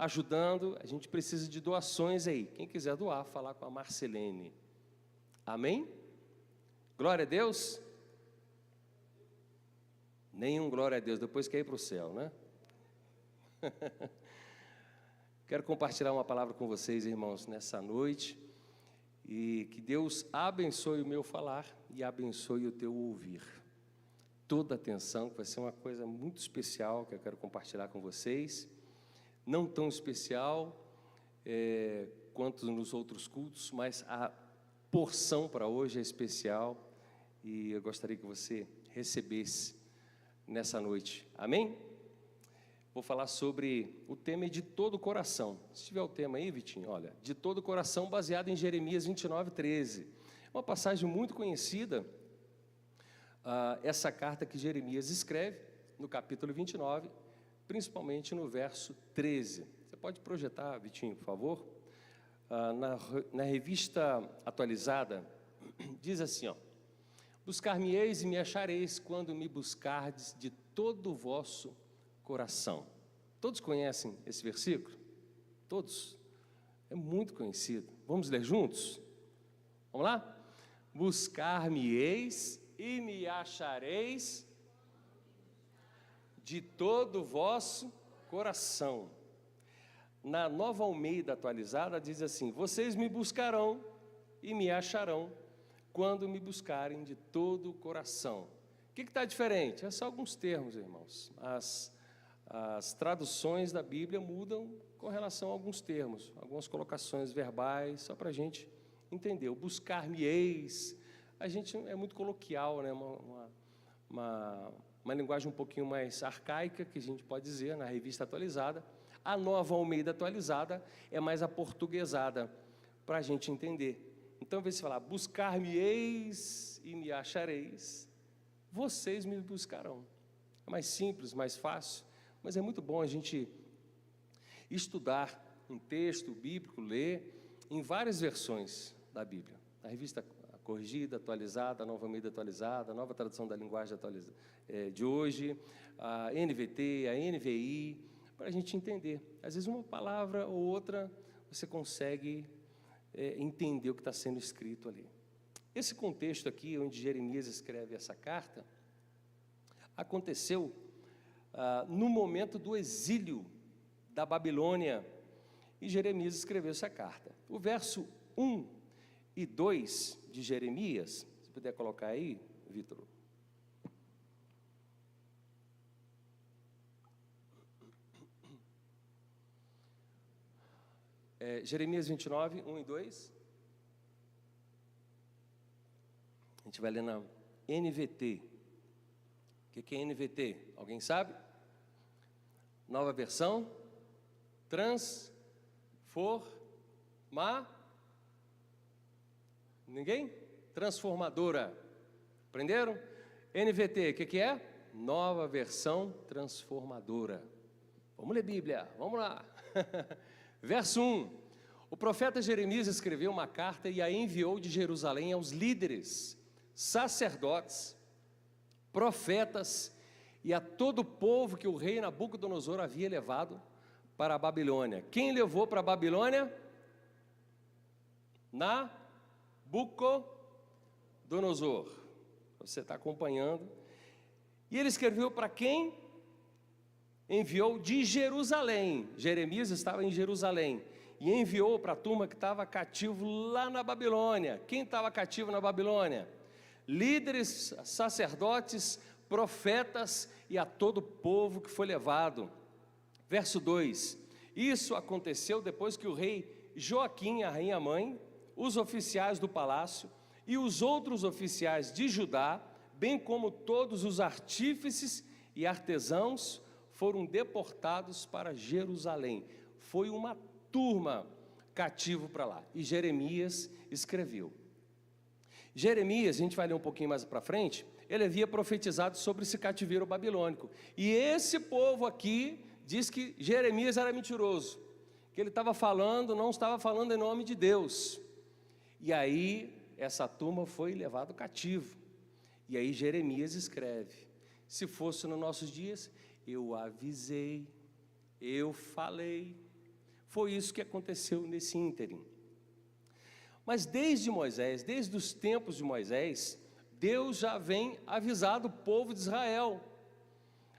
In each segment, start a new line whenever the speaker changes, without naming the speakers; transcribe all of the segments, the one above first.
ajudando, a gente precisa de doações aí. Quem quiser doar, falar com a Marcelene. Amém? Glória a Deus? Nenhum glória a Deus, depois quer ir para o céu, né? Quero compartilhar uma palavra com vocês, irmãos, nessa noite. E que Deus abençoe o meu falar e abençoe o teu ouvir. Toda atenção, que vai ser uma coisa muito especial que eu quero compartilhar com vocês. Não tão especial quanto nos outros cultos, mas a porção para hoje é especial e eu gostaria que você recebesse nessa noite. Amém? Vou falar sobre o tema de todo o coração. Se tiver o tema aí, Vitinho, olha, de todo o coração, baseado em Jeremias 29:13. Uma passagem muito conhecida, essa carta que Jeremias escreve no capítulo 29, principalmente no verso 13. Você pode projetar, Vitinho, por favor? Na revista atualizada, diz assim, ó: buscar-me-eis e me achareis quando me buscardes de todo o vosso coração. Todos conhecem esse versículo? Todos? É muito conhecido. Vamos ler juntos? Vamos lá? Buscar-me-eis e me achareis de todo o vosso coração. Na Nova Almeida atualizada diz assim: vocês me buscarão e me acharão quando me buscarem de todo o coração. O que está diferente? É só alguns termos, irmãos. As traduções da Bíblia mudam com relação a alguns termos, algumas colocações verbais, só para a gente entender. O buscar-me-eis, a gente é muito coloquial, né? Uma linguagem um pouquinho mais arcaica, que a gente pode dizer, na revista atualizada. A Nova Almeida atualizada é mais aportuguesada, para a gente entender. Então, ao invés de falar, buscar-me-eis e me achareis, vocês me buscarão. É mais simples, mais fácil, mas é muito bom a gente estudar um texto bíblico, ler em várias versões da Bíblia. A revista corrigida, atualizada, a Nova Almeida atualizada, a Nova Tradução da Linguagem de hoje, a NVT, a NVI, para a gente entender. Às vezes uma palavra ou outra você consegue entender o que está sendo escrito ali. Esse contexto aqui, onde Jeremias escreve essa carta, aconteceu no momento do exílio da Babilônia, e Jeremias escreveu essa carta. O verso 1 e 2 de Jeremias, se puder colocar aí, Vitor. Jeremias 29, 1 e 2. A gente vai ler na NVT. O que é NVT? Alguém sabe? Nova versão. Ninguém? Transformadora. Aprenderam? NVT, o que é? Nova versão transformadora. Vamos ler Bíblia, vamos lá. Verso 1. O profeta Jeremias escreveu uma carta e a enviou de Jerusalém aos líderes, sacerdotes, profetas e a todo o povo que o rei Nabucodonosor havia levado para a Babilônia. Quem levou para a Babilônia? Nabucodonosor. Você está acompanhando. E ele escreveu para quem? Enviou de Jerusalém. Jeremias estava em Jerusalém e enviou para a turma que estava cativo lá na Babilônia. Quem estava cativo na Babilônia? Líderes, sacerdotes, profetas e a todo o povo que foi levado. Verso 2. Isso aconteceu depois que o rei Joaquim, a rainha mãe, os oficiais do palácio e os outros oficiais de Judá, bem como todos os artífices e artesãos, foram deportados para Jerusalém. Foi uma turma cativo para lá. E Jeremias escreveu. Jeremias, a gente vai ler um pouquinho mais para frente, ele havia profetizado sobre esse cativeiro babilônico. E esse povo aqui diz que Jeremias era mentiroso, que ele estava falando, não estava falando em nome de Deus. E aí, essa turma foi levado cativo. E aí Jeremias escreve: se fosse nos nossos dias, eu avisei, eu falei, Foi isso que aconteceu nesse ínterim. Mas desde Moisés, desde os tempos de Moisés, Deus já vem avisado o povo de Israel.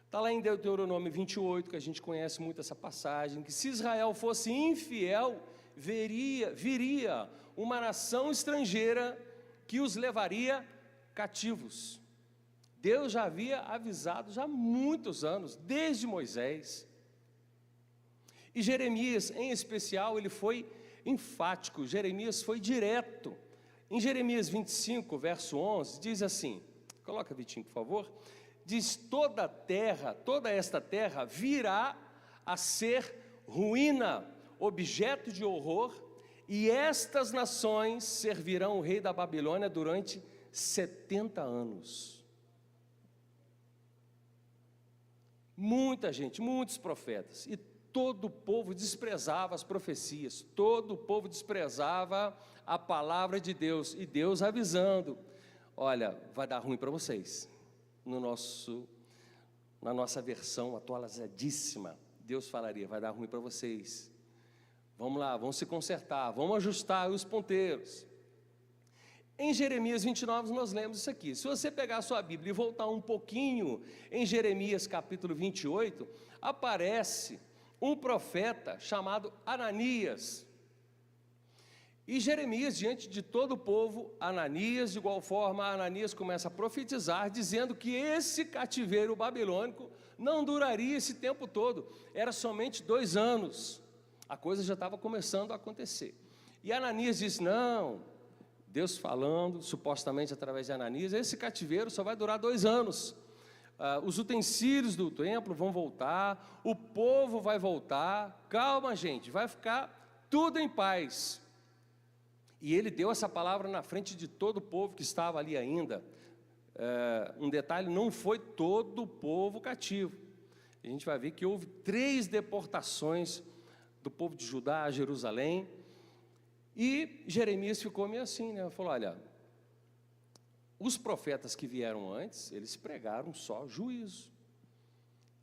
Está lá em Deuteronômio 28, que a gente conhece muito essa passagem, que se Israel fosse infiel, viria uma nação estrangeira que os levaria cativos. Deus já havia avisado já há muitos anos, desde Moisés. E Jeremias, em especial, ele foi enfático, Jeremias foi direto. Em Jeremias 25, verso 11, diz assim, coloca Vitinho, por favor, diz: toda esta terra virá a ser ruína, objeto de horror, e estas nações servirão o rei da Babilônia durante 70 anos. Muita gente, muitos profetas, e todo o povo desprezava as profecias, todo o povo desprezava a palavra de Deus, e Deus avisando: olha, vai dar ruim para vocês. Na nossa versão atualizadíssima, Deus falaria: vai dar ruim para vocês, vamos lá, vamos se consertar, vamos ajustar os ponteiros. Em Jeremias 29 nós lemos isso aqui. Se você pegar a sua Bíblia e voltar um pouquinho, em Jeremias capítulo 28, aparece um profeta chamado Ananias. E Jeremias, diante de todo o povo, Ananias, de igual forma, Ananias começa a profetizar, dizendo que esse cativeiro babilônico não duraria esse tempo todo, era somente 2 anos, a coisa já estava começando a acontecer. E Ananias diz: não, Deus falando, supostamente através de Ananias, esse cativeiro só vai durar 2 anos, os utensílios do templo vão voltar, o povo vai voltar, calma gente, vai ficar tudo em paz. E ele deu essa palavra na frente de todo o povo que estava ali ainda. Um detalhe, não foi todo o povo cativo. A gente vai ver que houve 3 deportações do povo de Judá a Jerusalém. E Jeremias ficou meio assim, né? Falou: olha, os profetas que vieram antes, eles pregaram só juízo.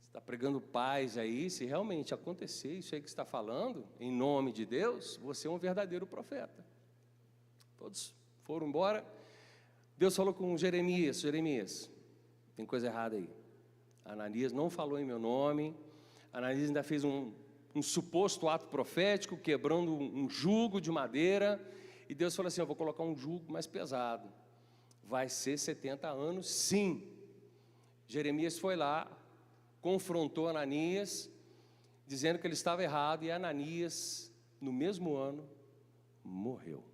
Você está pregando paz aí, se realmente acontecer isso aí que você está falando, em nome de Deus, você é um verdadeiro profeta. Todos foram embora. Deus falou com Jeremias: Jeremias, tem coisa errada aí. Ananias não falou em meu nome. Ananias ainda fez um suposto ato profético, quebrando um jugo de madeira. E Deus falou assim: eu vou colocar um jugo mais pesado. Vai ser 70 anos, sim. Jeremias foi lá, confrontou Ananias, dizendo que ele estava errado. E Ananias, no mesmo ano, morreu.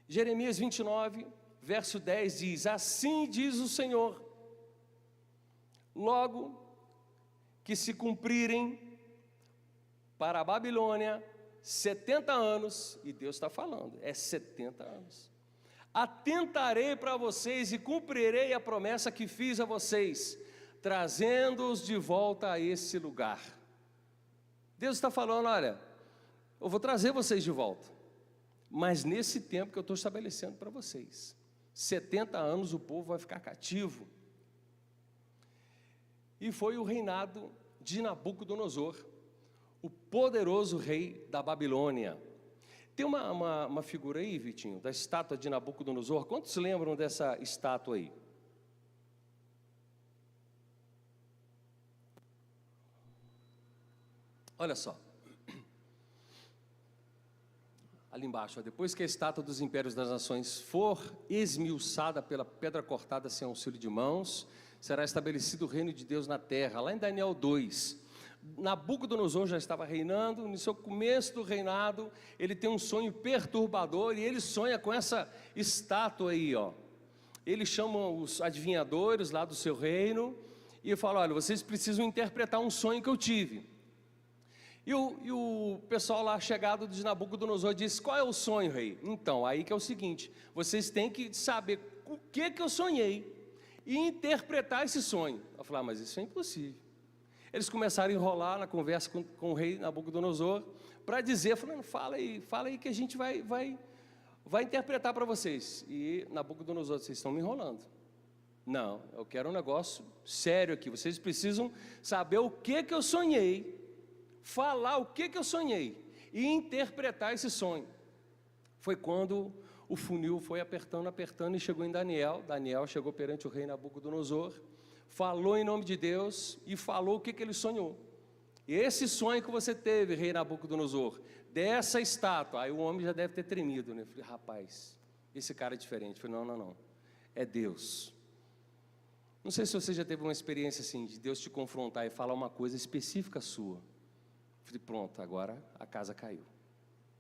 Jeremias 29, verso 10 diz: assim diz o Senhor, logo que se cumprirem para a Babilônia 70 anos, e Deus está falando, é 70 anos, atentarei para vocês e cumprirei a promessa que fiz a vocês, trazendo-os de volta a esse lugar. Deus está falando: olha, eu vou trazer vocês de volta, mas nesse tempo que eu estou estabelecendo para vocês, 70 anos o povo vai ficar cativo. E foi o reinado de Nabucodonosor, o poderoso rei da Babilônia. Tem uma figura aí, Vitinho, da estátua de Nabucodonosor. Quantos lembram dessa estátua aí? Olha só. Ali embaixo, depois que a estátua dos impérios das nações for esmiuçada pela pedra cortada sem auxílio de mãos, será estabelecido o reino de Deus na terra. Lá em Daniel 2, Nabucodonosor já estava reinando. No seu começo do reinado, ele tem um sonho perturbador, e ele sonha com essa estátua aí, ó. Ele chama os adivinhadores lá do seu reino e fala: olha, vocês precisam interpretar um sonho que eu tive. E o pessoal lá chegado de Nabucodonosor disse: qual é o sonho, rei? Então, aí que é o seguinte: vocês têm que saber o que eu sonhei e interpretar esse sonho. Eu falei: mas isso é impossível. Eles começaram a enrolar na conversa com o rei Nabucodonosor para dizer, falando: fala aí que a gente vai interpretar para vocês. E Nabucodonosor: vocês estão me enrolando. Não, eu quero um negócio sério aqui, vocês precisam saber o que eu sonhei. falar o que eu sonhei e interpretar esse sonho. Foi quando o funil foi apertando e chegou em Daniel. Daniel chegou perante o rei Nabucodonosor, falou em nome de Deus e falou o que ele sonhou. E esse sonho que você teve, rei Nabucodonosor, dessa estátua, aí o homem já deve ter tremido, né? Eu falei, rapaz, esse cara é diferente. Eu falei, não, é Deus. Não sei se você já teve uma experiência assim, de Deus te confrontar e falar uma coisa específica sua. Eu falei, pronto, agora a casa caiu.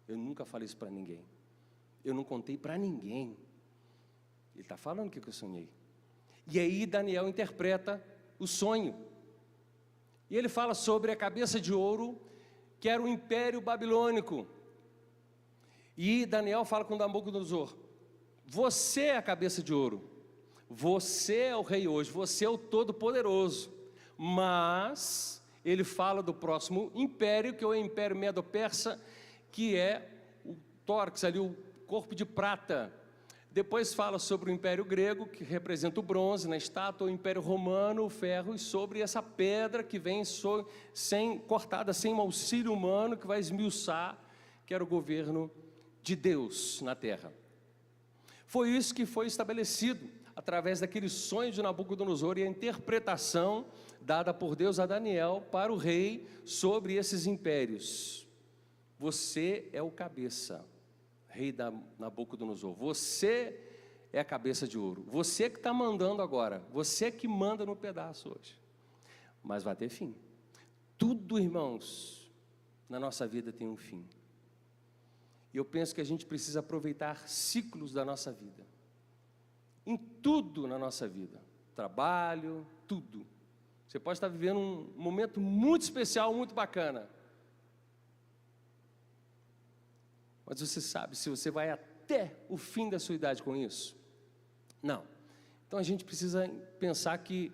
Eu nunca falei isso para ninguém. Eu não contei para ninguém. Ele está falando o que eu sonhei. E aí Daniel interpreta o sonho. E ele fala sobre a cabeça de ouro, que era o Império Babilônico. E Daniel fala com Nabucodonosor, você é a cabeça de ouro, você é o rei hoje, você é o Todo-Poderoso. Mas ele fala do próximo império, que é o Império Medo-Persa, que é o tórax ali, o corpo de prata. Depois fala sobre o Império Grego, que representa o bronze na estátua, o Império Romano, o ferro, e sobre essa pedra que vem cortada sem um auxílio humano, que vai esmiuçar, que era o governo de Deus na terra. Foi isso que foi estabelecido, através daquele sonho de Nabucodonosor e a interpretação dada por Deus a Daniel para o rei sobre esses impérios. Você é o cabeça, rei da Nabucodonosor, você é a cabeça de ouro, você que está mandando agora, você que manda no pedaço hoje, mas vai ter fim. Tudo, irmãos, na nossa vida tem um fim, e eu penso que a gente precisa aproveitar ciclos da nossa vida, em tudo na nossa vida, trabalho, tudo. Você pode estar vivendo um momento muito especial, muito bacana, mas você sabe se você vai até o fim da sua idade com isso? Não. Então a gente precisa pensar que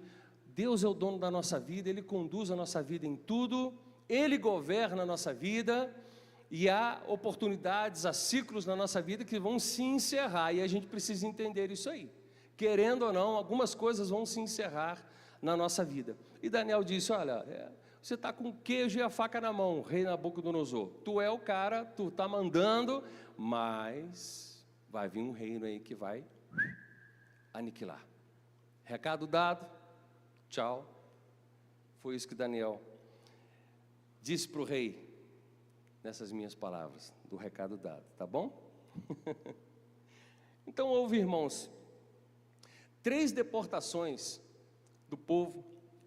Deus é o dono da nossa vida, Ele conduz a nossa vida em tudo, Ele governa a nossa vida, e há oportunidades, há ciclos na nossa vida que vão se encerrar, e a gente precisa entender isso aí. Querendo ou não, algumas coisas vão se encerrar na nossa vida. E Daniel disse, olha, você está com o queijo e a faca na mão, rei Nabucodonosor. Tu é o cara, tu está mandando, mas vai vir um reino aí que vai aniquilar. Recado dado, tchau. Foi isso que Daniel disse para o rei, nessas minhas palavras, do recado dado, tá bom? Então houve, irmãos, 3 deportações do povo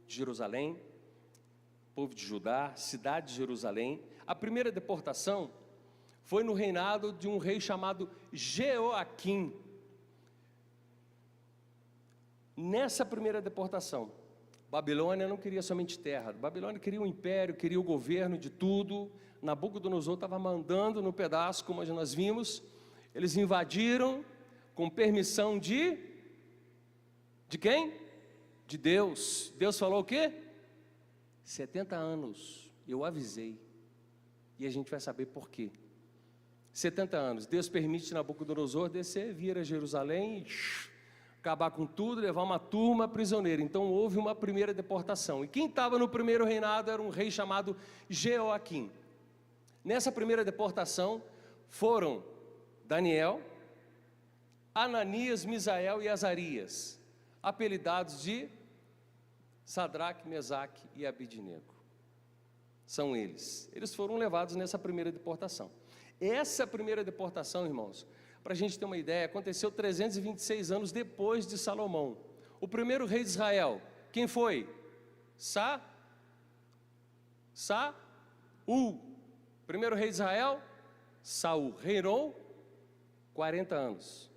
de Jerusalém, povo de Judá, cidade de Jerusalém. A primeira deportação foi no reinado de um rei chamado Jeoaquim. Nessa primeira deportação, Babilônia não queria somente terra, Babilônia queria o império, queria o governo de tudo. Nabucodonosor estava mandando no pedaço, como nós vimos. Eles invadiram com permissão de quem? De Deus. Deus falou o quê? 70 anos, eu avisei, e a gente vai saber por quê. 70 anos, Deus permite Nabucodonosor descer, vir a Jerusalém, e acabar com tudo, levar uma turma prisioneira. Então houve uma primeira deportação, e quem estava no primeiro reinado era um rei chamado Jeoaquim. Nessa primeira deportação foram Daniel, Ananias, Misael e Azarias, apelidados de Sadraque, Mesaque e Abidnego. São eles. Eles foram levados nessa primeira deportação. Essa primeira deportação, irmãos, para a gente ter uma ideia, aconteceu 326 anos depois de Salomão. O primeiro rei de Israel, quem foi? Saul. Primeiro rei de Israel, Saul. Reinou 40 anos.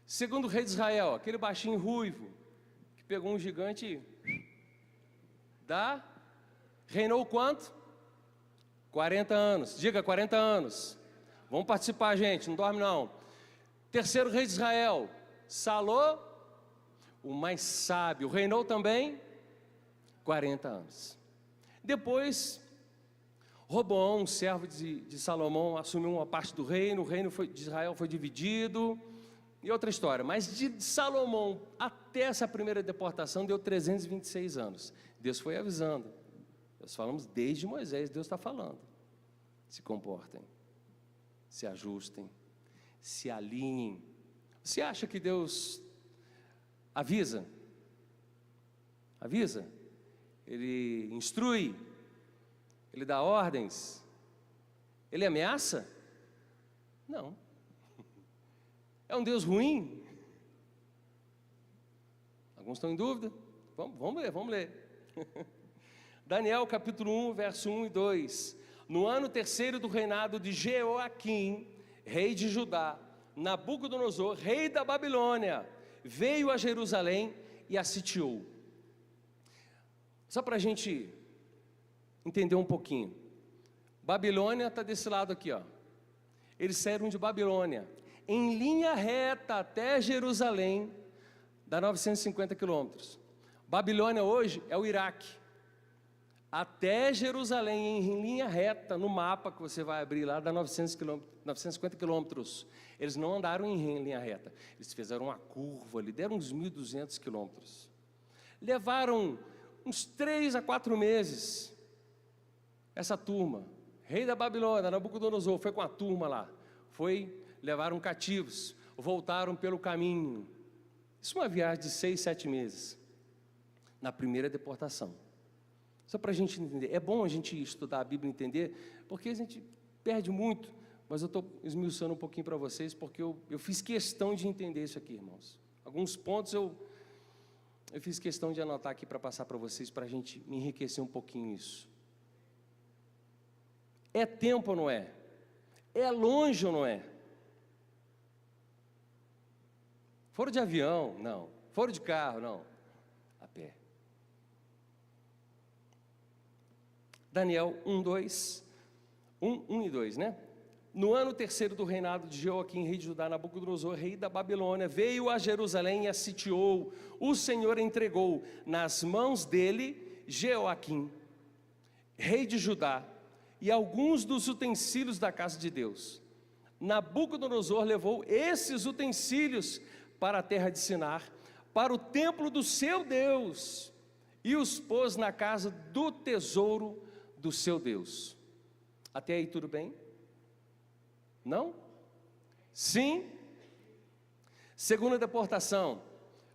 Segundo rei de Israel, aquele baixinho ruivo, que pegou um gigante reinou quanto? 40 anos, diga 40 anos, vamos participar, gente, não dorme não. Terceiro rei de Israel, Salom, o mais sábio, reinou também 40 anos. Depois, Roboão, um servo de Salomão, assumiu uma parte do reino, o reino de Israel foi dividido, e outra história. Mas de Salomão até essa primeira deportação deu 326 anos. Deus foi avisando, Nós falamos desde Moisés, Deus está falando. Se comportem, se ajustem, se alinhem. Você acha que Deus avisa? Avisa? Ele instrui? Ele dá ordens? Ele ameaça? Não. É um Deus ruim? Alguns estão em dúvida? Vamos ler. Daniel capítulo 1, verso 1 e 2. No ano terceiro do reinado de Jeoaquim, rei de Judá, Nabucodonosor, rei da Babilônia, veio a Jerusalém e a sitiou. Só para a gente entender um pouquinho. Babilônia está desse lado aqui, ó. Eles saíram de Babilônia em linha reta até Jerusalém, dá 950 quilômetros. Babilônia hoje é o Iraque. Até Jerusalém, em linha reta, no mapa que você vai abrir lá, dá 950 quilômetros. Eles não andaram em linha reta, eles fizeram uma curva ali, deram uns 1.200 quilômetros. Levaram uns 3 a 4 meses, essa turma, rei da Babilônia, Nabucodonosor, foi com a turma lá, levaram cativos, voltaram pelo caminho. Isso é uma viagem de 6, 7 meses, na primeira deportação. Só para a gente entender, é bom a gente estudar a Bíblia e entender, porque a gente perde muito, mas eu estou esmiuçando um pouquinho para vocês, porque eu fiz questão de entender isso aqui, irmãos. Alguns pontos eu fiz questão de anotar aqui para passar para vocês, para a gente enriquecer um pouquinho isso. É tempo ou não é? É longe ou não é? Foram de avião? Não. Foram de carro? Não. A pé. Daniel 1 e 2, né? No ano terceiro do reinado de Jeoaquim, rei de Judá, Nabucodonosor, rei da Babilônia, veio a Jerusalém e a sitiou. O Senhor entregou nas mãos dele Jeoaquim, rei de Judá, e alguns dos utensílios da casa de Deus. Nabucodonosor levou esses utensílios para a terra de Sinar, para o templo do seu Deus, e os pôs na casa do tesouro do seu Deus. Até aí tudo bem? Não? Sim? Segunda deportação.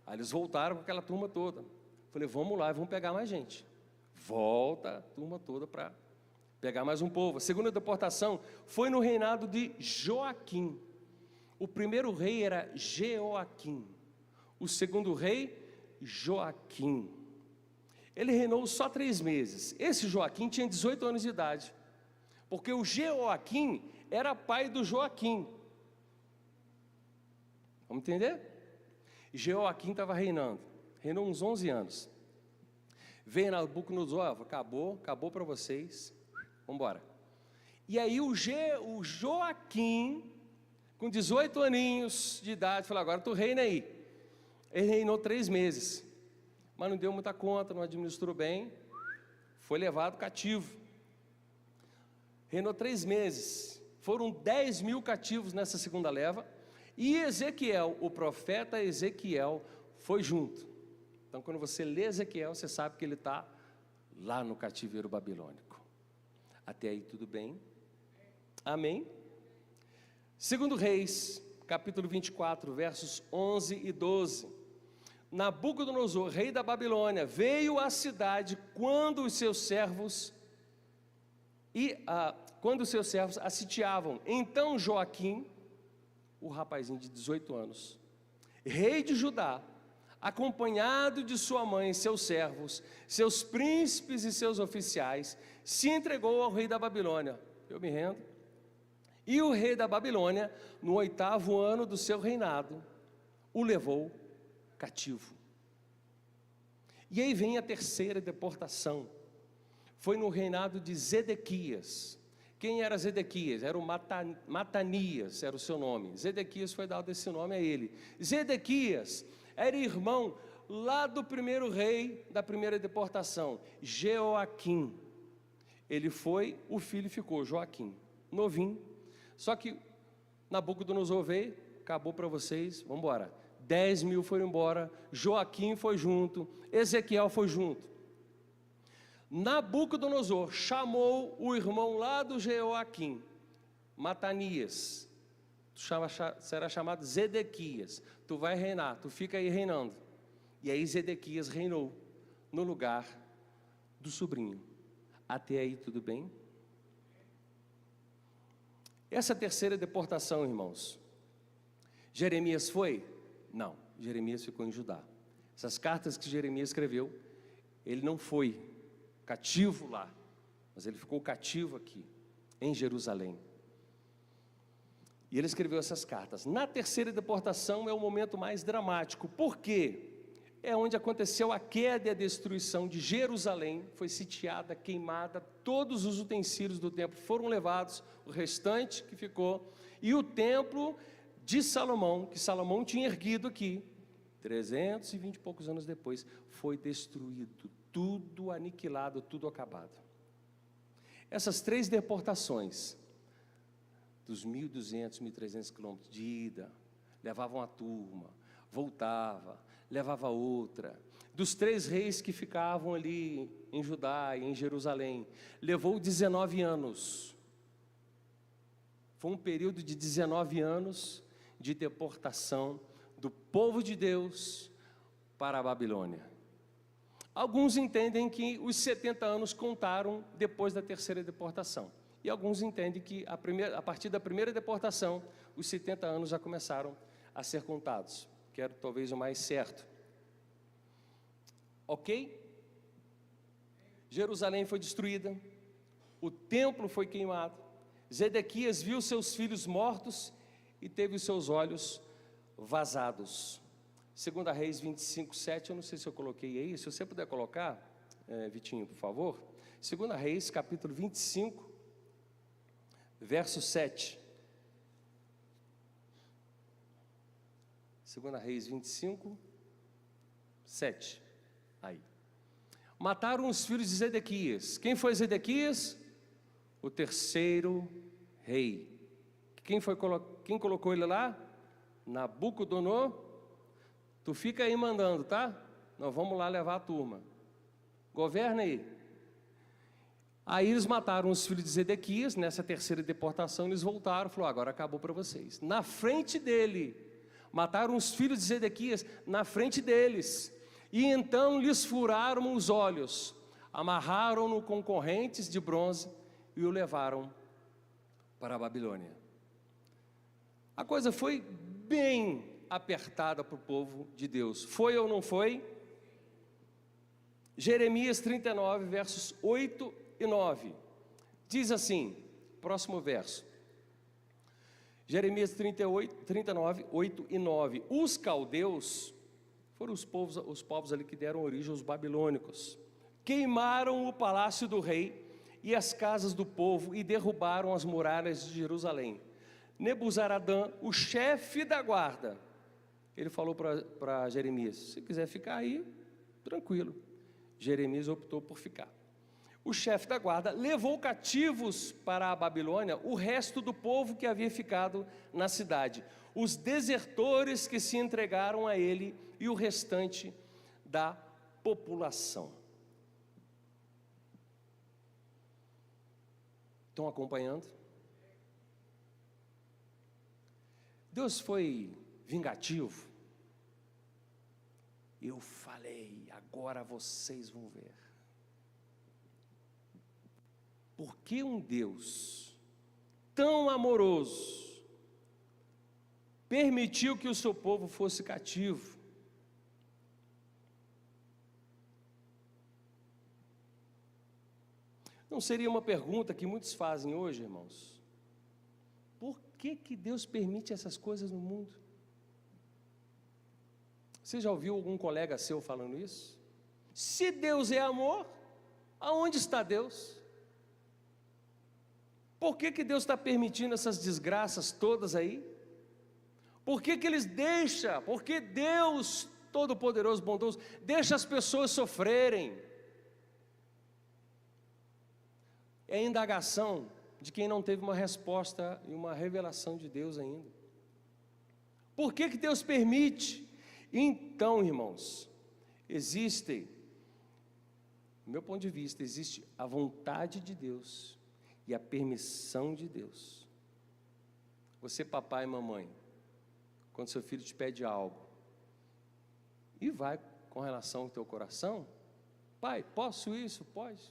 Aí eles voltaram com aquela turma toda. Falei, vamos lá, vamos pegar mais gente. Volta a turma toda para pegar mais um povo. A segunda deportação foi no reinado de Joaquim. O primeiro rei era Jeoaquim. O segundo rei, Joaquim. Ele reinou só 3 meses. Esse Joaquim tinha 18 anos de idade. Porque o Jeoaquim era pai do Joaquim. Vamos entender? Jeoaquim estava reinando. Reinou uns 11 anos. Veio Nabucodonosor, acabou para vocês. Vamos embora. E aí o Joaquim, com 18 aninhos de idade, falou, agora tu reina aí. Ele reinou 3 meses. Mas não deu muita conta, não administrou bem, foi levado cativo. Reinou 3 meses, foram 10.000 cativos nessa segunda leva, e Ezequiel, o profeta Ezequiel, foi junto. Então quando você lê Ezequiel, você sabe que ele está lá no cativeiro babilônico. Até aí tudo bem? Amém? 2 Reis, capítulo 24, versos 11 e 12. Nabucodonosor, rei da Babilônia, veio à cidade quando os seus servos a sitiavam. Então Joaquim, o rapazinho de 18 anos, rei de Judá, acompanhado de sua mãe e seus servos, seus príncipes e seus oficiais, se entregou ao rei da Babilônia. Eu me rendo. E o rei da Babilônia, no 8º ano do seu reinado, o levou cativo. E aí vem a terceira deportação. Foi no reinado de Zedequias. Quem era Zedequias? Era o Matanias, era o seu nome. Zedequias foi dado esse nome a ele. Zedequias era irmão lá do primeiro rei da primeira deportação, Jeoaquim. Ele foi, o filho ficou, Joaquim, novinho. Só que Nabucodonosor veio, acabou para vocês, vamos embora. 10.000 foram embora, Joaquim foi junto, Ezequiel foi junto. Nabucodonosor chamou o irmão lá do Jeoaquim, Matanias, será chamado Zedequias, tu vai reinar, tu fica aí reinando. E aí Zedequias reinou no lugar do sobrinho. Até aí tudo bem? Essa terceira deportação, irmãos, Jeremias foi? Não, Jeremias ficou em Judá. Essas cartas que Jeremias escreveu, ele não foi cativo lá, mas ele ficou cativo aqui, em Jerusalém. E ele escreveu essas cartas. Na terceira deportação é o momento mais dramático. Por quê? É onde aconteceu a queda e a destruição de Jerusalém, foi sitiada, queimada, todos os utensílios do templo foram levados, o restante que ficou, e o templo de Salomão, que Salomão tinha erguido aqui, 320 e poucos anos depois, foi destruído, tudo aniquilado, tudo acabado. Essas três deportações, dos 1.200, 1.300 quilômetros de ida, levavam a turma, voltava, levava outra. Dos 3 reis que ficavam ali em Judá e em Jerusalém, levou 19 anos. Foi um período de 19 anos de deportação do povo de Deus para a Babilônia. Alguns entendem que os 70 anos contaram depois da terceira deportação. E alguns entendem que a partir da primeira deportação, os 70 anos já começaram a ser contados, que era talvez o mais certo. Ok? Jerusalém foi destruída, o templo foi queimado, Zedequias viu seus filhos mortos e teve os seus olhos vazados. 2 Reis 25, 7, eu não sei se eu coloquei aí, se você puder colocar, Vitinho, por favor. 2 Reis, capítulo 25, verso 7. 2 Reis 25, 7. Aí. Mataram os filhos de Zedequias. Quem foi Zedequias? O terceiro rei. Quem colocou ele lá? Nabucodonosor. Tu fica aí mandando, tá? Nós vamos lá levar a turma. Governa aí. Aí eles mataram os filhos de Zedequias. Nessa terceira deportação eles voltaram. Falou, agora acabou para vocês. Na frente dele, mataram os filhos de Zedequias na frente deles. E então lhes furaram os olhos, amarraram-no com correntes de bronze e o levaram para a Babilônia. A coisa foi bem apertada para o povo de Deus. Foi ou não foi? Jeremias 39, versos 8 e 9. Diz assim, próximo verso. Jeremias 39, 8 e 9. Os caldeus foram os povos ali que deram origem aos babilônicos. Queimaram o palácio do rei e as casas do povo e derrubaram as muralhas de Jerusalém. Nebuzaradã, o chefe da guarda, ele falou para Jeremias, se quiser ficar aí, tranquilo. Jeremias optou por ficar. O chefe da guarda levou cativos para a Babilônia o resto do povo que havia ficado na cidade, os desertores que se entregaram a ele e o restante da população. Estão acompanhando? Deus foi vingativo. Eu falei, agora vocês vão ver. Por que um Deus tão amoroso permitiu que o seu povo fosse cativo? Não seria uma pergunta que muitos fazem hoje, irmãos? Por que Deus permite essas coisas no mundo? Você já ouviu algum colega seu falando isso? Se Deus é amor, aonde está Deus? Por que Deus está permitindo essas desgraças todas aí? Por que Ele deixa? Porque Deus Todo-Poderoso, bondoso, deixa as pessoas sofrerem. É a indagação de quem não teve uma resposta e uma revelação de Deus ainda. Por que Deus permite? Então, irmãos, existem meu ponto de vista, existe a vontade de Deus e a permissão de Deus. Você, papai e mamãe, quando seu filho te pede algo, e vai com relação ao teu coração, pai, posso isso? Pode?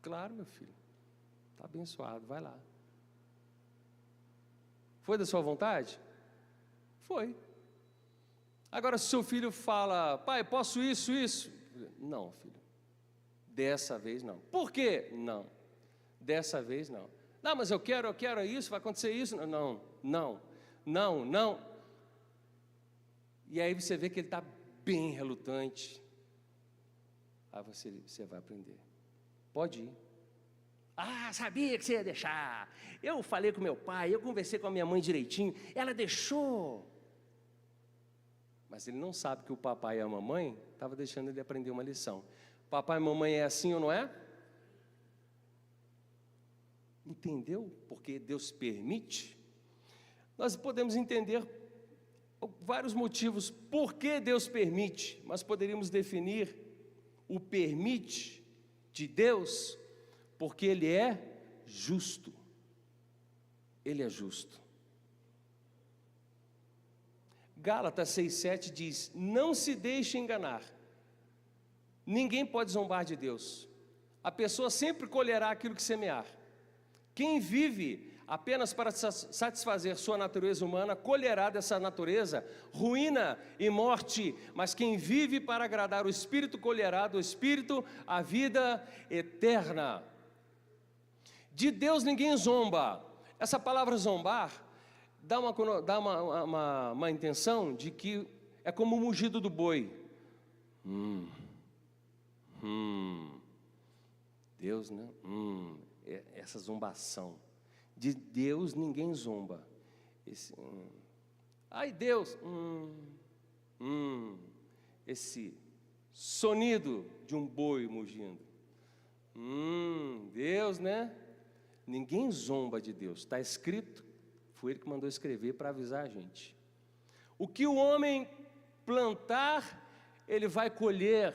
Claro, meu filho, está abençoado, vai lá. Foi da sua vontade? Foi. Agora, se seu filho fala, pai, posso isso? Não, filho, dessa vez não. Por quê? Não, dessa vez não. Não, mas eu quero isso, vai acontecer isso? Não. E aí você vê que ele está bem relutante. Aí você vai aprender. Pode ir. Ah, sabia que você ia deixar. Eu falei com meu pai, eu conversei com a minha mãe direitinho, ela deixou. Mas ele não sabe que o papai e a mamãe estavam deixando ele aprender uma lição. Papai e mamãe é assim ou não é? Entendeu? Porque Deus permite. Nós podemos entender vários motivos por que Deus permite, mas poderíamos definir o permite de Deus porque Ele é justo. Ele é justo. Gálatas 6,7 diz, não se deixe enganar, ninguém pode zombar de Deus, a pessoa sempre colherá aquilo que semear. Quem vive apenas para satisfazer sua natureza humana, colherá dessa natureza ruína e morte, mas quem vive para agradar o Espírito, colherá do Espírito a vida eterna. De Deus ninguém zomba. Essa palavra zombar dá uma intenção de que é como o mugido do boi. Deus, né? Essa zombação. De Deus ninguém zomba. Ai, Deus, esse sonido de um boi mugindo. Deus, né? Ninguém zomba de Deus. Está escrito, foi Ele que mandou escrever para avisar a gente. O que o homem plantar, ele vai colher.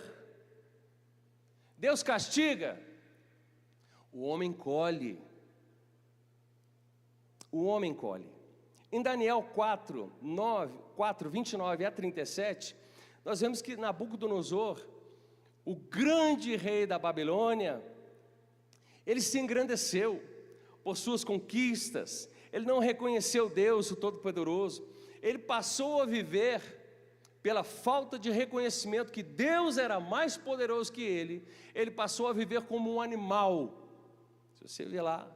Deus castiga, o homem colhe. O homem colhe. Em Daniel 4, 29 a 37, nós vemos que Nabucodonosor, o grande rei da Babilônia, ele se engrandeceu por suas conquistas, ele não reconheceu Deus, o Todo-Poderoso, ele passou a viver pela falta de reconhecimento que Deus era mais poderoso que ele passou a viver como um animal. Se você ver lá,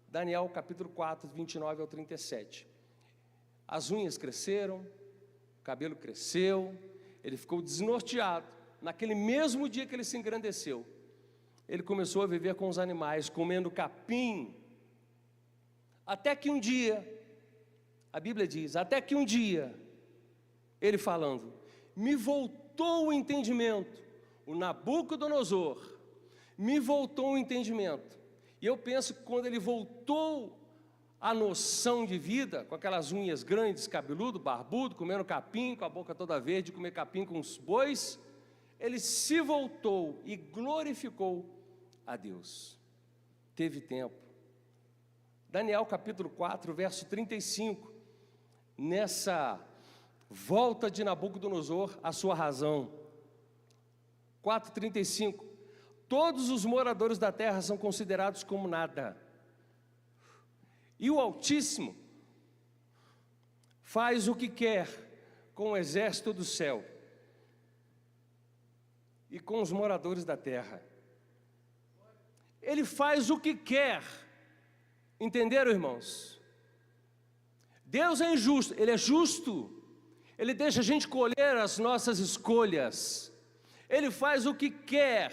Daniel capítulo 4, 29 ao 37. As unhas cresceram, o cabelo cresceu, ele ficou desnorteado. Naquele mesmo dia que ele se engrandeceu, ele começou a viver com os animais, comendo capim. Até que um dia, a Bíblia diz, até que um dia, ele falando, me voltou o entendimento, o Nabucodonosor, me voltou o entendimento. E eu penso que quando ele voltou à noção de vida, com aquelas unhas grandes, cabeludo, barbudo, comendo capim, com a boca toda verde, comer capim com os bois, ele se voltou e glorificou a Deus. Teve tempo. Daniel capítulo 4, verso 35, nessa volta de Nabucodonosor à sua razão. 4:35, todos os moradores da terra são considerados como nada, e o Altíssimo faz o que quer com o exército do céu e com os moradores da terra. Ele faz o que quer. Entenderam, irmãos? Deus é injusto, Ele é justo. Ele deixa a gente colher as nossas escolhas. Ele faz o que quer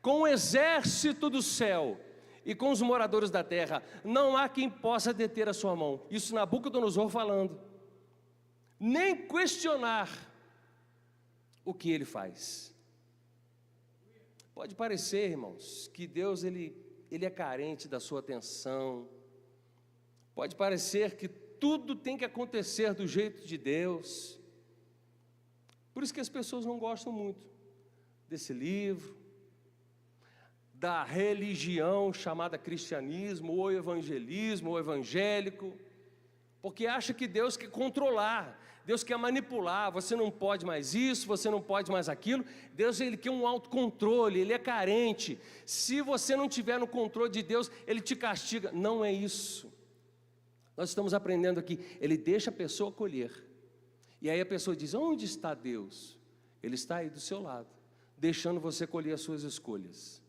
com o exército do céu e com os moradores da terra. Não há quem possa deter a sua mão. Isso Nabucodonosor falando. Nem questionar o que Ele faz. Pode parecer, irmãos, que Deus ele é carente da sua atenção. Pode parecer que tudo tem que acontecer do jeito de Deus. Por isso que as pessoas não gostam muito desse livro, da religião chamada cristianismo, ou evangelismo, ou evangélico, porque acha que Deus quer controlar, Deus quer manipular, você não pode mais isso, você não pode mais aquilo. Deus, Ele quer um autocontrole, Ele é carente. Se você não tiver no controle de Deus, Ele te castiga. Não é isso. Nós estamos aprendendo aqui, Ele deixa a pessoa colher. E aí a pessoa diz, onde está Deus? Ele está aí do seu lado, deixando você colher as suas escolhas.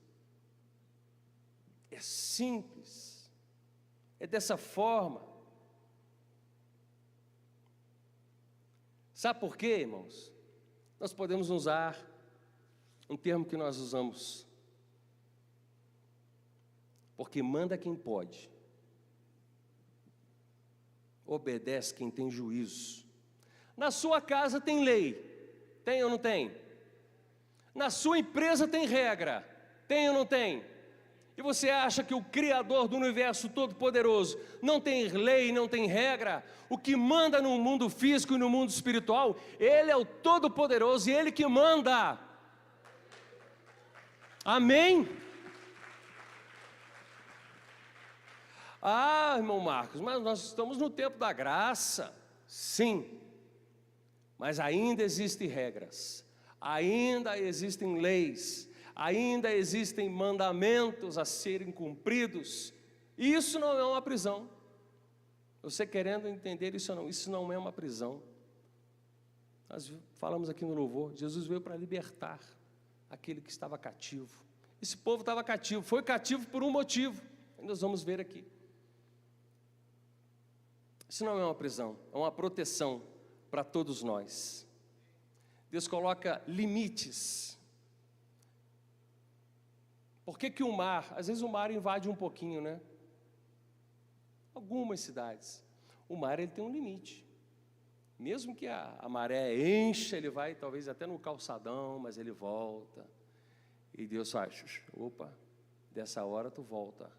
É simples, é dessa forma. Sabe por quê, irmãos? Nós podemos usar um termo que nós usamos, porque manda quem pode, obedece quem tem juízo. Na sua casa tem lei, tem ou não tem? Na sua empresa tem regra, tem ou não tem? E você acha que o Criador do universo todo-poderoso não tem lei, não tem regra? O que manda no mundo físico e no mundo espiritual, Ele é o todo-poderoso e Ele que manda. Amém? Ah, irmão Marcos, mas nós estamos no tempo da graça. Sim, mas ainda existem regras, ainda existem leis, ainda existem mandamentos a serem cumpridos. E isso não é uma prisão. Você querendo entender isso ou não, isso não é uma prisão. Nós falamos aqui no louvor, Jesus veio para libertar aquele que estava cativo. Esse povo estava cativo, foi cativo por um motivo, nós vamos ver aqui. Isso não é uma prisão, é uma proteção para todos nós. Deus coloca limites. Por que o mar, às vezes o mar invade um pouquinho, né? Algumas cidades, o mar ele tem um limite. Mesmo que a maré encha, ele vai talvez até no calçadão, mas ele volta. E Deus faz, opa, dessa hora tu volta.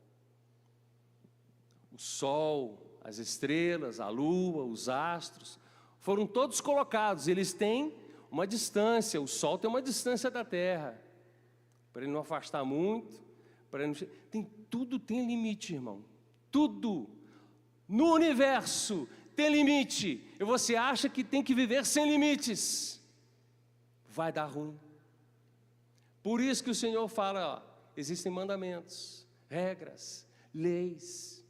O sol, as estrelas, a lua, os astros, foram todos colocados, eles têm uma distância, o sol tem uma distância da terra, para ele não afastar muito, para ele não... tudo tem limite, irmão, tudo, no universo tem limite, e você acha que tem que viver sem limites, vai dar ruim. Por isso que o Senhor fala, ó, existem mandamentos, regras, leis.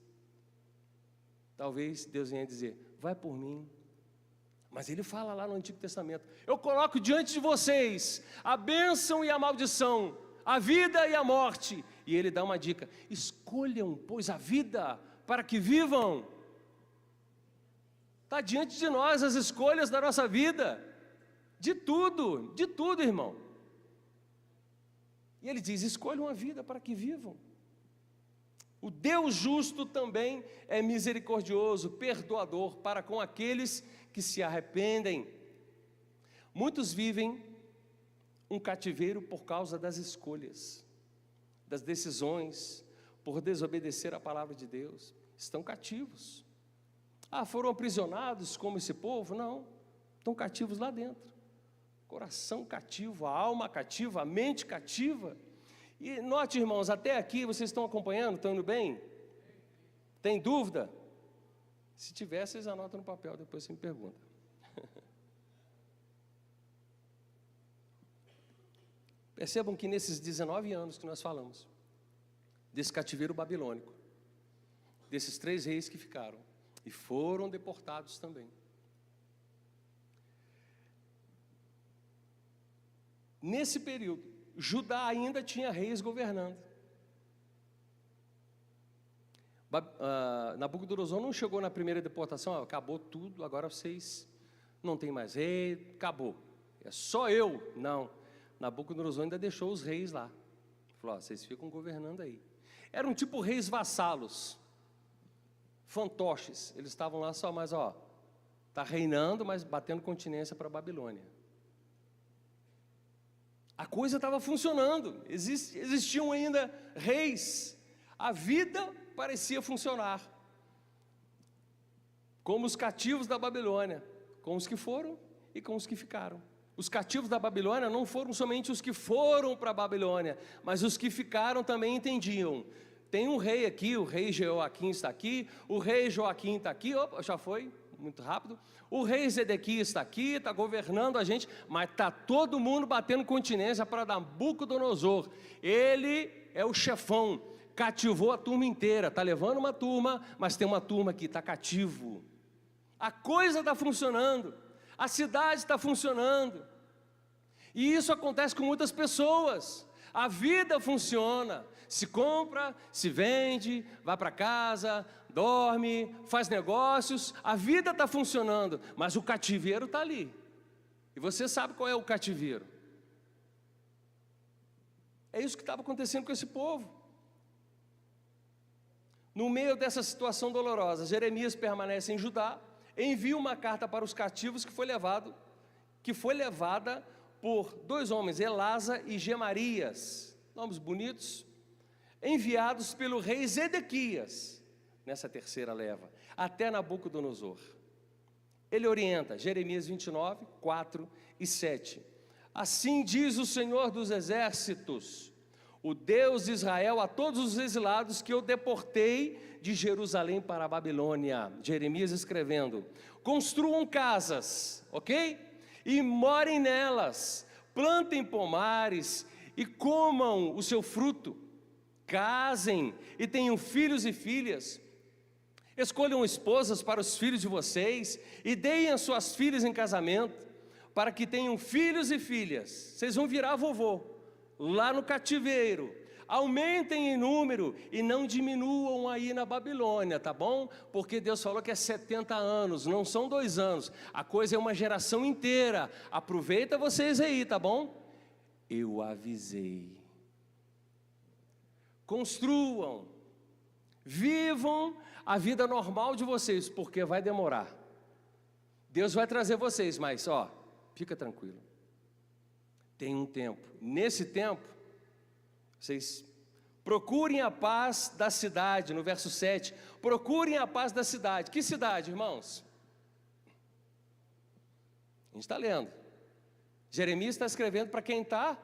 Talvez Deus venha dizer, vai por mim. Mas Ele fala lá no Antigo Testamento, eu coloco diante de vocês a bênção e a maldição, a vida e a morte. E Ele dá uma dica, escolham, pois, a vida para que vivam. Está diante de nós as escolhas da nossa vida, de tudo, irmão. E Ele diz, escolham a vida para que vivam. O Deus justo também é misericordioso, perdoador para com aqueles que se arrependem. Muitos vivem um cativeiro por causa das escolhas, das decisões, por desobedecer a palavra de Deus. Estão cativos. Ah, foram aprisionados como esse povo? Não, estão cativos lá dentro. Coração cativo, a alma cativa, a mente cativa. E note, irmãos, até aqui vocês estão acompanhando, estão indo bem? Tem dúvida? Se tiver, vocês anotam no papel, depois você me pergunta. Percebam que nesses 19 anos que nós falamos, desse cativeiro babilônico, desses 3 reis que ficaram, e foram deportados também. Nesse período, Judá ainda tinha reis governando. Nabucodonosor não chegou na primeira deportação, acabou tudo, agora vocês não tem mais rei, acabou, é só eu. Não, Nabucodonosor ainda deixou os reis lá, falou, vocês ficam governando aí. Eram tipo reis vassalos, fantoches, eles estavam lá só, mas está reinando, mas batendo continência para a Babilônia. A coisa estava funcionando, existiam ainda reis, a vida parecia funcionar, como os cativos da Babilônia, com os que foram e com os que ficaram. Os cativos da Babilônia não foram somente os que foram para a Babilônia, mas os que ficaram também entendiam. Tem um rei aqui, o rei Jeoaquim está aqui, o rei Joaquim está aqui, opa, já foi, muito rápido. O rei Zedequias está aqui, está governando a gente, mas está todo mundo batendo continência para Nabucodonosor. Ele é o chefão, cativou a turma inteira, está levando uma turma, mas tem uma turma que está cativo. A coisa está funcionando, a cidade está funcionando, e isso acontece com muitas pessoas. A vida funciona, se compra, se vende, vai para casa, dorme, faz negócios, a vida está funcionando, mas o cativeiro está ali. E você sabe qual é o cativeiro? É isso que estava acontecendo com esse povo. No meio dessa situação dolorosa, Jeremias permanece em Judá, envia uma carta para os cativos que foi levada por dois homens, Elasa e Gemarias, nomes bonitos, enviados pelo rei Zedequias, nessa terceira leva, até Nabucodonosor. Ele orienta, Jeremias 29, 4 e 7. Assim diz o Senhor dos Exércitos, o Deus de Israel, a todos os exilados que eu deportei de Jerusalém para a Babilônia. Jeremias escrevendo: construam casas, ok? E morem nelas, plantem pomares e comam o seu fruto. Casem e tenham filhos e filhas. Escolham esposas para os filhos de vocês e deem as suas filhas em casamento, para que tenham filhos e filhas. Vocês vão virar vovô lá no cativeiro. Aumentem em número e não diminuam aí na Babilônia, tá bom? Porque Deus falou que é 70 anos, não são 2 anos. A coisa é uma geração inteira. Aproveita vocês aí, tá bom? Eu avisei. Construam, vivam a vida normal de vocês, porque vai demorar. Deus vai trazer vocês, mas ó, fica tranquilo. Tem um tempo. Nesse tempo, vocês procurem a paz da cidade, no verso 7. Procurem a paz da cidade. Que cidade, irmãos? A gente está lendo. Jeremias está escrevendo para quem está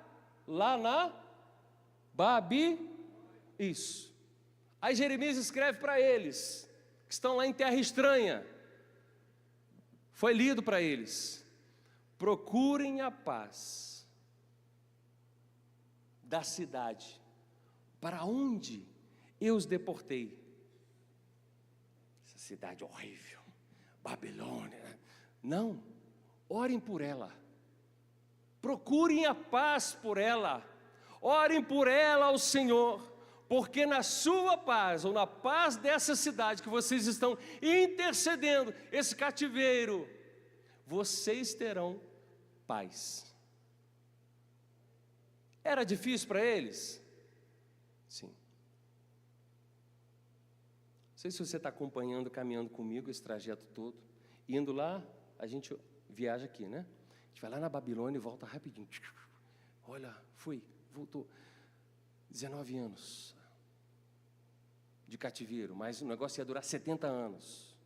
lá na Isso. Aí Jeremias escreve para eles, que estão lá em terra estranha. Foi lido para eles. Procurem a paz da cidade, para onde eu os deportei. Essa cidade horrível, Babilônia. Não, orem por ela. Procurem a paz por ela. Orem por ela ao Senhor, porque na sua paz, ou na paz dessa cidade que vocês estão intercedendo, esse cativeiro, vocês terão paz. Era difícil para eles? Sim. Não sei se você está acompanhando, caminhando comigo esse trajeto todo. Indo lá, a gente viaja aqui, né? A gente vai lá na Babilônia e volta rapidinho. Olha, voltou. 19 anos de cativeiro, mas o negócio ia durar 70 anos.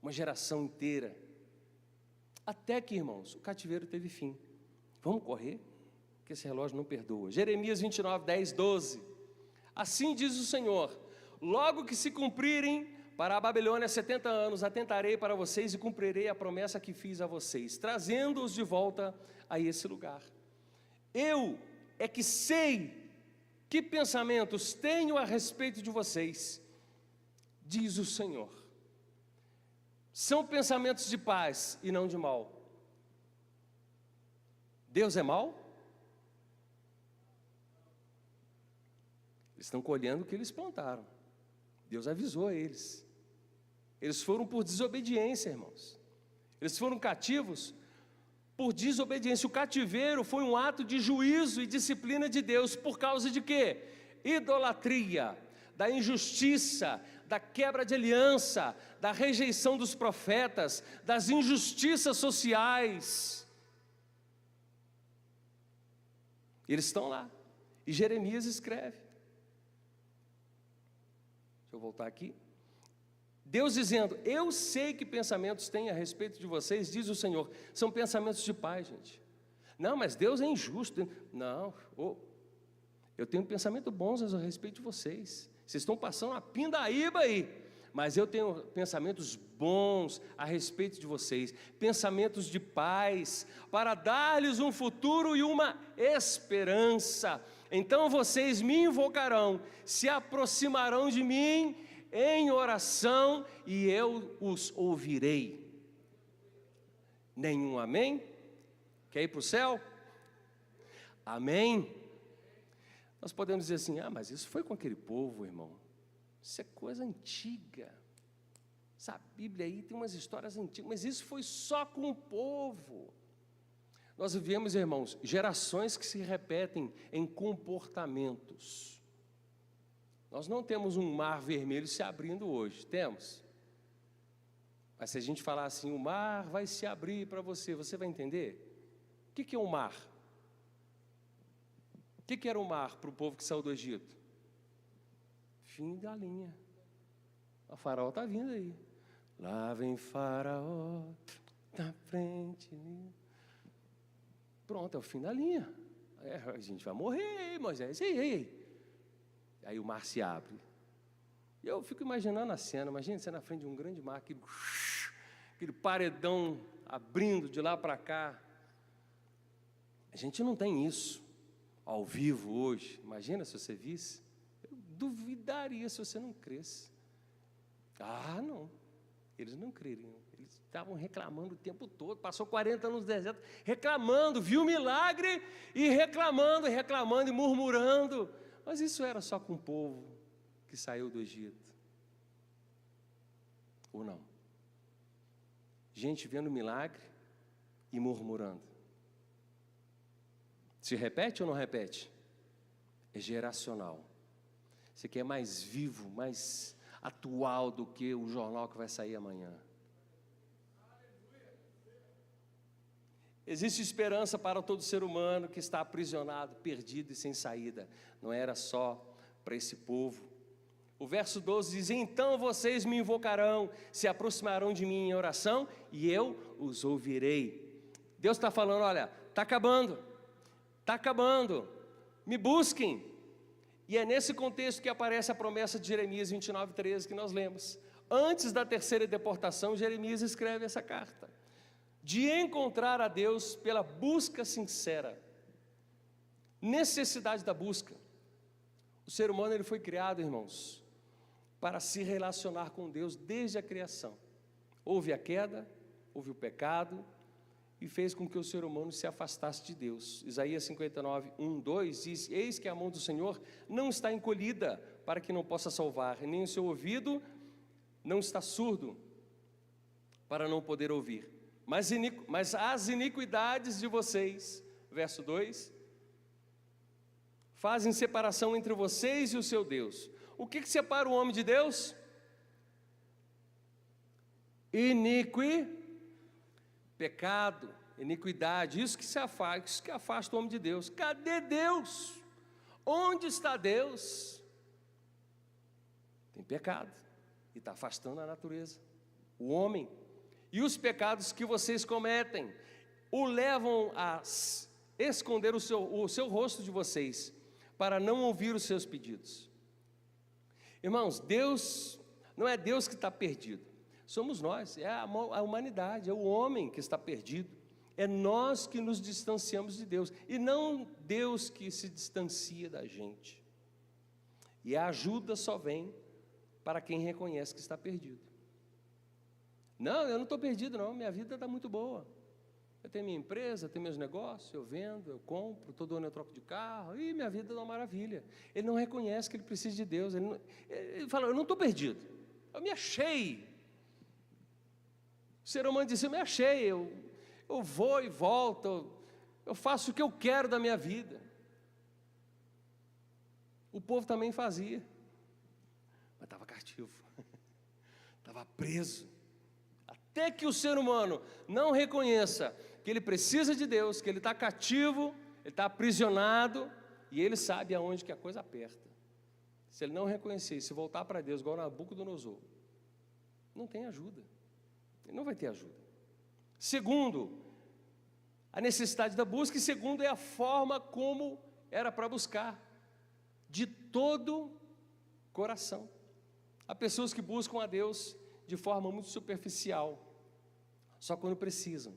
Uma geração inteira. Até que, irmãos, o cativeiro teve fim. Vamos correr? Que esse relógio não perdoa. Jeremias 29, 10, 12. Assim diz o Senhor: logo que se cumprirem para a Babilônia 70 anos, atentarei para vocês e cumprirei a promessa que fiz a vocês, trazendo-os de volta a esse lugar. Eu é que sei que pensamentos tenho a respeito de vocês, diz o Senhor. São pensamentos de paz e não de mal. Deus é mau? Eles estão colhendo o que eles plantaram. Deus avisou a eles. Eles foram por desobediência, irmãos. Eles foram cativos por desobediência. O cativeiro foi um ato de juízo e disciplina de Deus. Por causa de quê? Idolatria, da injustiça, da quebra de aliança, da rejeição dos profetas, das injustiças sociais. Eles estão lá. E Jeremias escreve. Deixa eu voltar aqui. Deus dizendo: eu sei que pensamentos têm a respeito de vocês, diz o Senhor. São pensamentos de paz, gente. Não, mas Deus é injusto. Não, eu tenho pensamentos bons a respeito de vocês. Vocês estão passando a pindaíba aí. Mas eu tenho pensamentos bons a respeito de vocês, pensamentos de paz, para dar-lhes um futuro e uma esperança. Então vocês me invocarão, se aproximarão de mim em oração e eu os ouvirei. Nenhum amém? Quer ir para o céu? Amém? Nós podemos dizer assim, mas isso foi com aquele povo, irmão. Isso é coisa antiga. Essa Bíblia aí tem umas histórias antigas, mas isso foi só com o povo. Nós vivemos, irmãos, gerações que se repetem em comportamentos. Nós não temos um mar vermelho se abrindo hoje, temos? Mas se a gente falar assim, o mar vai se abrir para você, você vai entender? O que é um mar? O que era o mar para o povo que saiu do Egito? Fim da linha. O faraó está vindo aí. Lá vem faraó, na frente. Pronto, é o fim da linha. A gente vai morrer, Moisés. Ei. Aí o mar se abre. E eu fico imaginando a cena. Imagina você na frente de um grande mar, aquele paredão abrindo de lá para cá. A gente não tem isso ao vivo hoje. Imagina se você visse. Eu duvidaria se você não cresce. Não. Eles não creriam. Eles estavam reclamando o tempo todo. Passou 40 anos no deserto reclamando. Viu o milagre e reclamando e murmurando. Mas isso era só com o povo que saiu do Egito. Ou não? Gente vendo milagre e murmurando. Se repete ou não repete? É geracional. Você quer mais vivo, mais atual do que o jornal que vai sair amanhã. Existe esperança para todo ser humano que está aprisionado, perdido e sem saída. Não era só para esse povo. O verso 12 diz, então vocês me invocarão, se aproximarão de mim em oração e eu os ouvirei. Deus está falando, olha, está acabando, me busquem. E é nesse contexto que aparece a promessa de Jeremias 29:13 que nós lemos. Antes da terceira deportação, Jeremias escreve essa carta. De encontrar a Deus pela busca sincera. Necessidade da busca. O ser humano ele foi criado, irmãos, para se relacionar com Deus desde a criação. Houve a queda, houve o pecado, e fez com que o ser humano se afastasse de Deus. Isaías 59:1-2 diz, eis que a mão do Senhor não está encolhida para que não possa salvar, nem o seu ouvido não está surdo para não poder ouvir. Mas as iniquidades de vocês, verso 2, fazem separação entre vocês e o seu Deus. O que separa o homem de Deus? Pecado, iniquidade, isso que afasta o homem de Deus. Cadê Deus? Onde está Deus? Tem pecado, e está afastando a natureza, o homem. E os pecados que vocês cometem, o levam a esconder o seu rosto de vocês, para não ouvir os seus pedidos. Irmãos, Deus, não é Deus que está perdido. Somos nós, é a humanidade, é o homem que está perdido. É nós que nos distanciamos de Deus, e não Deus que se distancia da gente. E a ajuda só vem para quem reconhece que está perdido. Não, eu não estou perdido não, minha vida está muito boa. Eu tenho minha empresa, tenho meus negócios, eu vendo, eu compro, todo ano eu troco de carro, e minha vida é uma maravilha. Ele não reconhece que ele precisa de Deus, ele fala, eu não estou perdido, eu me achei. O ser humano disse, eu me achei, eu vou e volto, eu faço o que eu quero da minha vida. O povo também fazia, mas estava cativo, estava preso. Até que o ser humano não reconheça que ele precisa de Deus, que ele está cativo, ele está aprisionado, e ele sabe aonde que a coisa aperta. Se ele não reconhecer, se voltar para Deus, igual Nabucodonosor, não tem ajuda. Ele não vai ter ajuda. Segundo, a necessidade da busca, e segundo é a forma como era para buscar, de todo coração. Há pessoas que buscam a Deus de forma muito superficial, só quando precisam.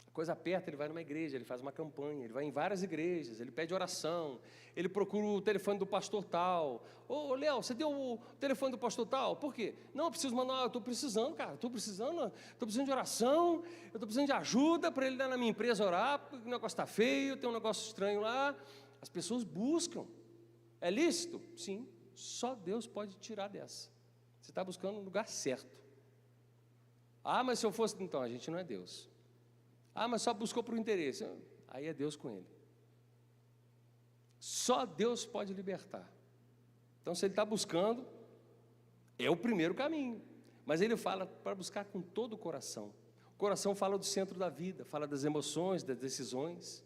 A coisa aperta, ele vai numa igreja, ele faz uma campanha, ele vai em várias igrejas, ele pede oração, ele procura o telefone do pastor tal. Ô, Léo, você deu o telefone do pastor tal? Por quê? Não, eu preciso mandar, eu estou precisando, cara, estou precisando de oração, eu estou precisando de ajuda para ele dar na minha empresa orar, porque o negócio está feio, tem um negócio estranho lá. As pessoas buscam. É lícito? Sim, só Deus pode tirar dessa. Você está buscando no lugar certo. Ah, mas se eu fosse... Então, a gente não é Deus. Ah, mas só buscou por interesse. Aí é Deus com ele. Só Deus pode libertar. Então, se ele está buscando, é o primeiro caminho. Mas ele fala para buscar com todo o coração. O coração fala do centro da vida, fala das emoções, das decisões.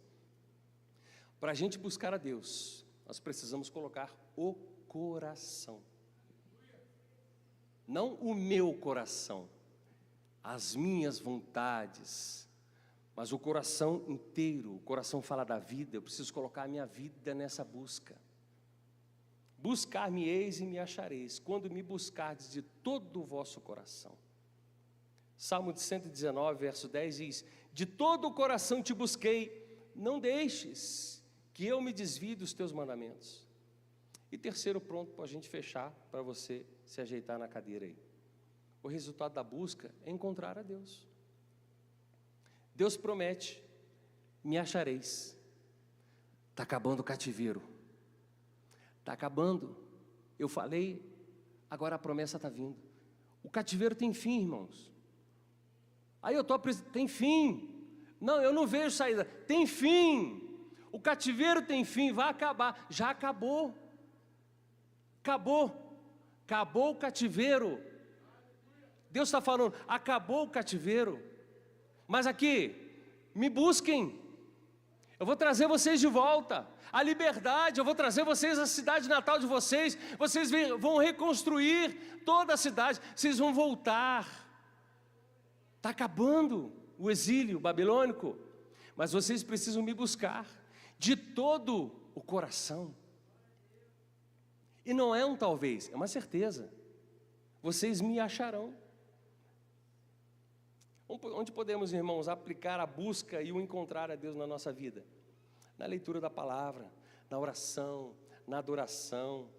Para a gente buscar a Deus, nós precisamos colocar o coração. Não o meu coração, as minhas vontades, mas o coração inteiro. O coração fala da vida. Eu preciso colocar a minha vida nessa busca. Buscar-me-eis e me achareis, quando me buscardes de todo o vosso coração. Salmo de 119, verso 10 diz: de todo o coração te busquei, não deixes que eu me desvie dos teus mandamentos. E terceiro, pronto para a gente fechar, para você se ajeitar na cadeira aí. O resultado da busca é encontrar a Deus. Deus promete: me achareis. Está acabando o cativeiro. Está acabando. Eu falei, agora a promessa está vindo. O cativeiro tem fim, irmãos. Aí eu estou preso, tem fim. Não, eu não vejo saída. Tem fim. O cativeiro tem fim, vai acabar. Já acabou. Acabou. Acabou o cativeiro. Deus está falando, acabou o cativeiro. Mas aqui, me busquem. Eu vou trazer vocês de volta. A liberdade, eu vou trazer vocês à cidade natal de vocês. Vocês vão reconstruir toda a cidade. Vocês vão voltar. Está acabando o exílio babilônico. Mas vocês precisam me buscar de todo o coração. E não é um talvez, é uma certeza. Vocês me acharão. Onde podemos, irmãos, aplicar a busca e o encontrar a Deus na nossa vida? Na leitura da palavra, na oração, na adoração,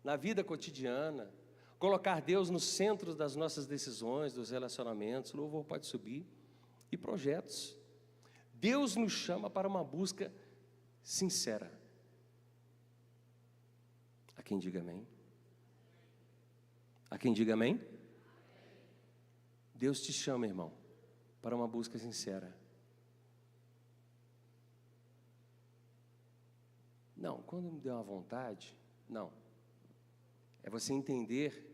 na vida cotidiana. Colocar Deus no centro das nossas decisões, dos relacionamentos. O louvor pode subir. E projetos. Deus nos chama para uma busca sincera. Há quem diga amém? Há quem diga amém? Deus te chama, irmão, para uma busca sincera. Não, quando me deu uma vontade, não. É você entender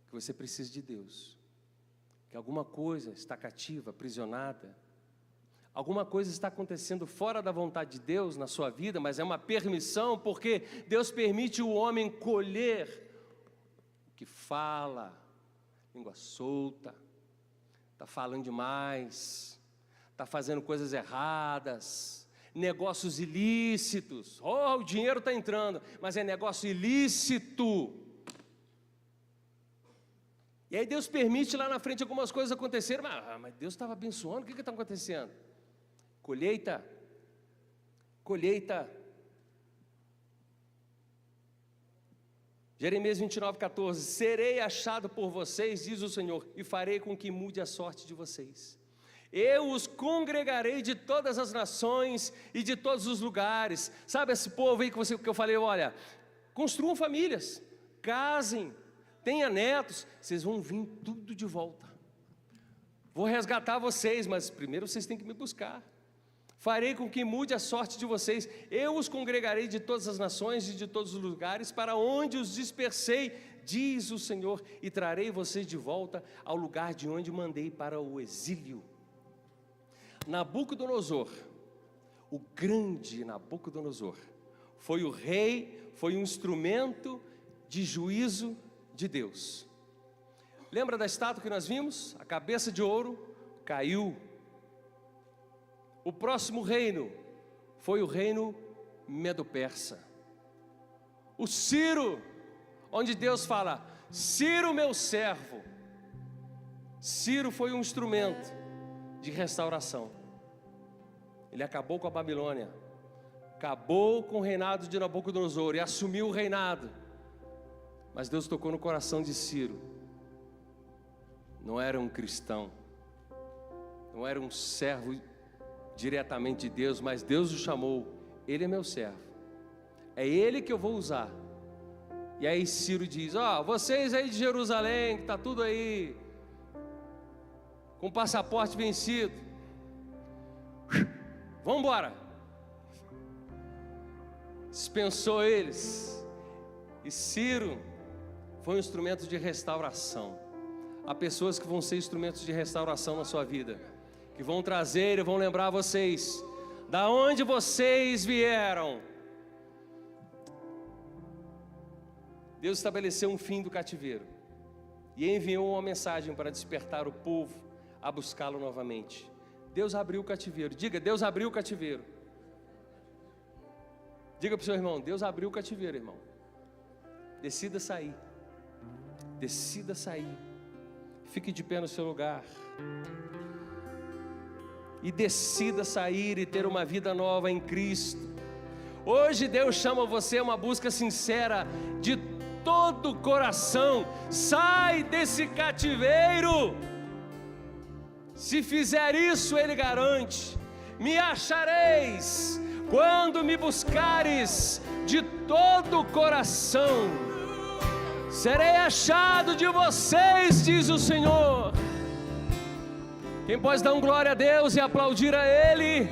que você precisa de Deus. Que alguma coisa está cativa, aprisionada. Alguma coisa está acontecendo fora da vontade de Deus na sua vida, mas é uma permissão, porque Deus permite o homem colher o que fala, língua solta, está falando demais, está fazendo coisas erradas, negócios ilícitos. Oh, o dinheiro está entrando, mas é negócio ilícito. E aí Deus permite lá na frente algumas coisas acontecerem, mas Deus estava abençoando, o que está acontecendo? Colheita, colheita. Jeremias 29:14, serei achado por vocês, diz o Senhor, e farei com que mude a sorte de vocês. Eu os congregarei de todas as nações e de todos os lugares. Sabe esse povo aí que eu falei, olha, construam famílias, casem, tenha netos, vocês vão vir tudo de volta. Vou resgatar vocês, mas primeiro vocês têm que me buscar. Farei com que mude a sorte de vocês. Eu os congregarei de todas as nações e de todos os lugares, para onde os dispersei, diz o Senhor, e trarei vocês de volta ao lugar de onde mandei para o exílio. Nabucodonosor, o grande Nabucodonosor, foi o rei, foi um instrumento de juízo de Deus. Lembra da estátua que nós vimos? A cabeça de ouro caiu. O próximo reino foi o reino Medo-Persa. O Ciro, onde Deus fala, Ciro meu servo. Ciro foi um instrumento de restauração. Ele acabou com a Babilônia, acabou com o reinado de Nabucodonosor e assumiu o reinado. Mas Deus tocou no coração de Ciro. Não era um cristão, não era um servo diretamente de Deus, mas Deus o chamou. Ele é meu servo, é ele que eu vou usar. E aí Ciro diz, vocês aí de Jerusalém, que está tudo aí com passaporte vencido, vamos embora. Dispensou eles. E Ciro foi um instrumento de restauração. Há pessoas que vão ser instrumentos de restauração na sua vida, que vão trazer e vão lembrar vocês da onde vocês vieram. Deus estabeleceu um fim do cativeiro e enviou uma mensagem para despertar o povo a buscá-lo novamente. Deus abriu o cativeiro. Diga, Deus abriu o cativeiro. Diga para o seu irmão, Deus abriu o cativeiro, irmão. Decida sair. Decida sair. Fique de pé no seu lugar. E decida sair e ter uma vida nova em Cristo. Hoje Deus chama você a uma busca sincera de todo o coração. Sai desse cativeiro. Se fizer isso, Ele garante: me achareis quando me buscares de todo o coração. Serei achado de vocês, diz o Senhor. Quem pode dar glória a Deus e aplaudir a Ele?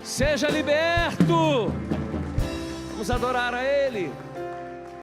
Seja liberto. Vamos adorar a Ele.